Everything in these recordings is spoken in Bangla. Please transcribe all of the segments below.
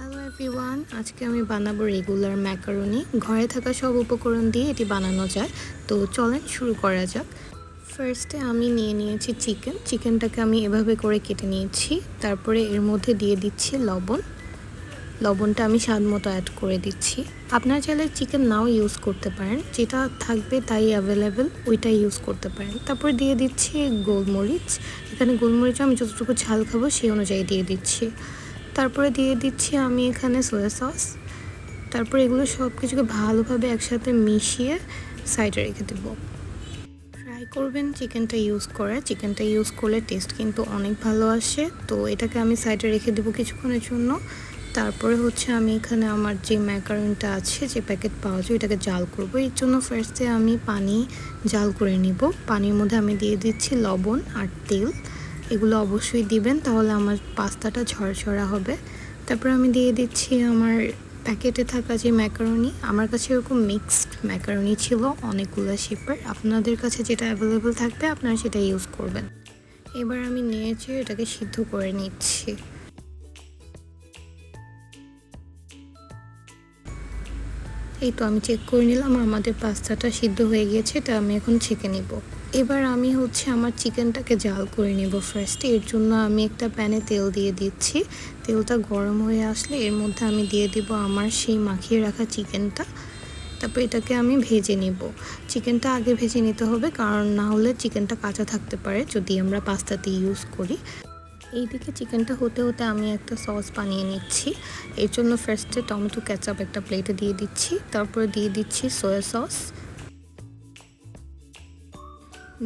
হ্যালো এভরিওয়ান, আজকে আমি বানাবো রেগুলার ম্যাকারনি। ঘরে থাকা সব উপকরণ দিয়ে এটি বানানো যায়। তো চলেন শুরু করা যাক। ফার্স্টে আমি নিয়েছি চিকেনটাকে আমি এভাবে করে কেটে নিয়েছি। তারপরে এর মধ্যে দিয়ে দিচ্ছি লবণটা আমি স্বাদ মতো অ্যাড করে দিচ্ছি। আপনারা চাইলে চিকেন নাও ইউজ করতে পারেন, যেটা থাকবে তাই অ্যাভেলেবেল ওইটাই ইউজ করতে পারেন। তারপরে দিয়ে দিচ্ছি গোলমরিচ। এখানে গোলমরিচ আমি যতটুকু ঝাল খাবো সেই অনুযায়ী দিয়ে দিচ্ছি। তারপরে দিয়ে দিচ্ছি আমি এখানে সয়া সস। তারপরে এগুলো সব কিছুকে ভালোভাবে একসাথে মিশিয়ে সাইডে রেখে দেব। ট্রাই করবেন চিকেনটা ইউজ করলে টেস্ট কিন্তু অনেক ভালো আসে। তো এটাকে আমি সাইডে রেখে দেবো কিছুক্ষণের জন্য। তারপরে আমি এখানে আমার যে ম্যাকারনটা আছে, যে প্যাকেট পাওয়া যায়, এটাকে জাল করব। এর জন্য ফার্স্টে আমি পানি জাল করে নিব। পানির মধ্যে আমি দিয়ে দিচ্ছি লবণ আর তেল। এগুলো অবশ্যই দিবেন, তাহলে আমার পাস্তাটা ঝরঝরা হবে। তারপর আমি দিয়ে দিচ্ছি আমার প্যাকেটে থাকা যে ম্যাকারনি। আমার কাছে এরকম মিক্সড ম্যাকারনি ছিল অনেকগুলো শেপের। আপনাদের কাছে যেটা অ্যাভেলেবেল থাকবে আপনারা সেটা ইউজ করবেন। এবার আমি নিয়েছি এটাকে সিদ্ধ করে নিচ্ছি। এই তো আমি চেক করে নিলাম আমাদের পাস্তাটা সিদ্ধ হয়ে গিয়েছে। এটা আমি এখন ছেঁকে নিব। এবার আমি আমার চিকেনটাকে জাল করে নেব ফার্স্টে। এর জন্য আমি একটা প্যানে তেল দিয়ে দিচ্ছি। তেলটা গরম হয়ে আসলে এর মধ্যে আমি দিয়ে দিব আমার সেই মাখিয়ে রাখা চিকেনটা। তারপর এটাকে আমি ভেজে নিব। চিকেনটা আগে ভেজে নিতে হবে, কারণ না হলে চিকেনটা কাঁচা থাকতে পারে যদি আমরা পাস্তাতে ইউজ করি। এইদিকে চিকেনটা হতে হতে আমি একটা সস বানিয়ে নিচ্ছি। এর জন্য ফার্স্টে টমেটো কেচাপ একটা প্লেটে দিয়ে দিচ্ছি। তারপরে দিয়ে দিচ্ছি সয়া সস,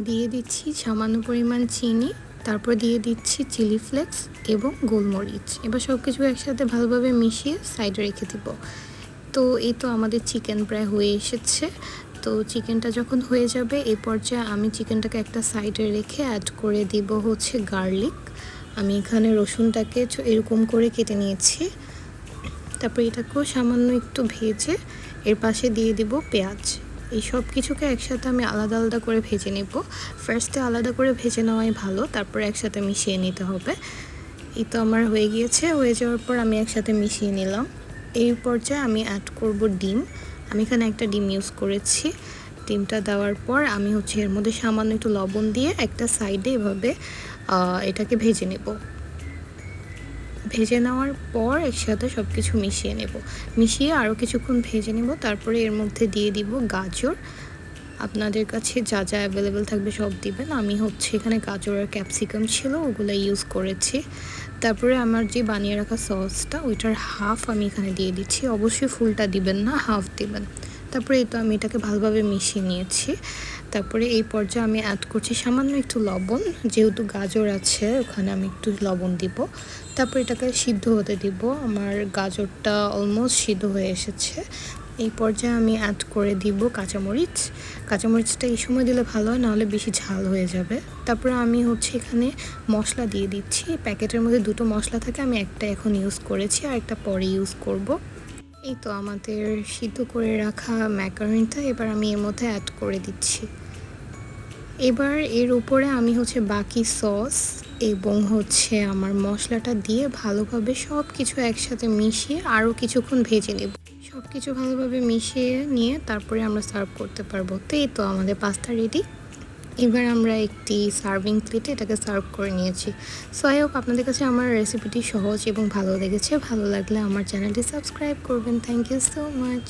দিয়ে দিচ্ছি সামান্য পরিমাণ চিনি, তারপর দিয়ে দিচ্ছি চিলি ফ্লেক্স এবং গোলমরিচ। এবার সব কিছু একসাথে ভালোভাবে মিশিয়ে সাইডে রেখে দিব। তো এই তো আমাদের চিকেন প্রায় হয়ে এসেছে। তো চিকেনটা যখন হয়ে যাবে এই পর্যায়ে আমি চিকেনটাকে একটা সাইডে রেখে অ্যাড করে দিব গার্লিক। আমি এখানে রসুনটাকে এরকম করে কেটে নিয়েছি। তারপর এটাকেও সামান্য একটু ভেজে এর পাশে দিয়ে দিব পেঁয়াজ। এই সব কিছুকে একসাথে আমি আলাদা আলাদা করে ভেজে নেব। ফার্স্টে আলাদা করে ভেজে নেওয়াই ভালো, তারপর একসাথে মিশিয়ে নিতে হবে। এই তো আমার হয়ে গিয়েছে। হয়ে যাওয়ার পর আমি একসাথে মিশিয়ে নিলাম। এই পর্যায়ে আমি অ্যাড করব ডিম। আমি এখানে একটা ডিম ইউজ করেছি। ডিমটা দেওয়ার পর আমি এর মধ্যে সামান্য একটু লবণ দিয়ে একটা সাইডে এভাবে এটাকে ভেজে নেব। ভেজে নেওয়ার পর একসাথে সব কিছু মিশিয়ে আরও কিছুক্ষণ ভেজে নেব। তারপরে এর মধ্যে দিয়ে দিব গাজর। আপনাদের কাছে যা যা অ্যাভেলেবেল থাকবে সব দিবেন। আমি এখানে গাজর আর ক্যাপসিকাম ছিল, ওগুলো ইউজ করেছি। তারপরে আমার যে বানিয়ে রাখা সসটা, ওইটার হাফ আমি এখানে দিয়ে দিচ্ছি। অবশ্যই ফুলটা দিবেন না, হাফ দিবেন। তারপরে এই তো আমি এটাকে ভালোভাবে মিশিয়ে নিয়েছি। তারপরে এই পর্যায়ে আমি অ্যাড করছি সামান্য একটু লবণ, যেহেতু গাজর আছে ওখানে আমি একটু লবণ দিব। তারপর এটাকে সিদ্ধ হতে দিব। আমার গাজরটা অলমোস্ট সিদ্ধ হয়ে এসেছে। এই পর্যায়ে আমি অ্যাড করে দিব কাঁচামরিচটা এই সময় দিলে ভালো হয়, নাহলে বেশি ঝাল হয়ে যাবে। তারপরে আমি এখানে মশলা দিয়ে দিচ্ছি। প্যাকেটের মধ্যে দুটো মশলা থাকে, আমি একটা এখন ইউজ করেছি আর একটা পরে ইউজ করব। এই তো আমাদের সিদ্ধ করে রাখা ম্যাকারনিটা এবার আমি এর মধ্যে অ্যাড করে দিচ্ছি। এবার এর উপরে আমি বাকি সস এবং আমার মশলাটা দিয়ে ভালোভাবে সব কিছু একসাথে মিশিয়ে আরও কিছুক্ষণ ভেজে নেব। সব কিছু ভালোভাবে মিশিয়ে নিয়ে তারপরে আমরা সার্ভ করতে পারবো। তো এই তো আমাদের পাস্তা রেডি। এবার আমরা একটি সার্ভিং প্লেটে এটাকে সার্ভ করে নিয়েছি। সো আই হোপ আপনাদের কাছে আমার রেসিপিটি সহজ এবং ভালো লেগেছে। ভালো লাগলে আমার চ্যানেলটি সাবস্ক্রাইব করবেন। Thank you so much.